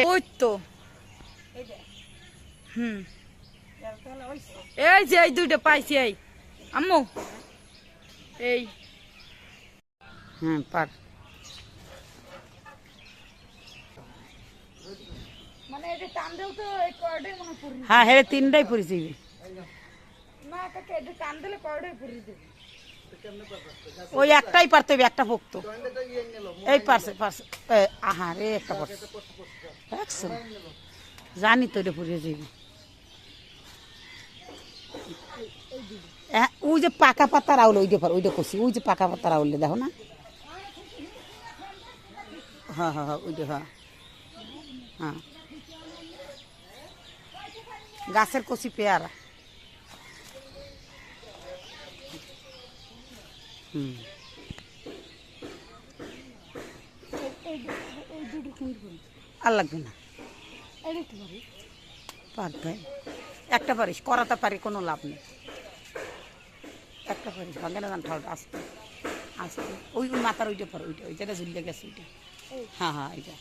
ওই তো এই যে এই দুইটা পাইছি এই আম্মু এই পার মানে এটা টানদেও তো এই কয়টাই মনে পড়ি হ্যাঁ হে তিনটাই পড়ি যাবে না কাকে এটা টান দিলে কয়টাই পড়ি যাবে ওই একটাই পারতে হবে একটা পক্ত এই পারছে পারছে আহা রে একটা পড়ছে দেখছো জানি তো এটা পড়ে যাবে ওই যে পাকা পাতা রাউল ওইটা করছি ওই যে পাকা পাতা রাউল দেখো না হ্যাঁ হ্যাঁ হ্যাঁ ওইটা হ্যাঁ হ্যাঁ গাছের কচি পেয়ারা আর লাগবে না পারবে একটা পারিস করাতে পারি কোনো লাভ নেই একটা পারিস ভাঙে না গান ঠাউটা আসতে আসতে ওই মাথার ওইটা পার ওইটা ওইটা ঝুলিয়ে গেছে ওইটা হ্যাঁ হ্যাঁ এইটা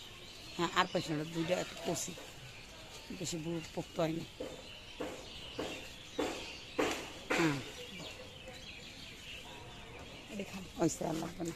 হ্যাঁ আর পাইস না দুইটা একটু কষি বেশি পোক্ত হয়নি হ্যাঁ ওইসে আর লাগবে না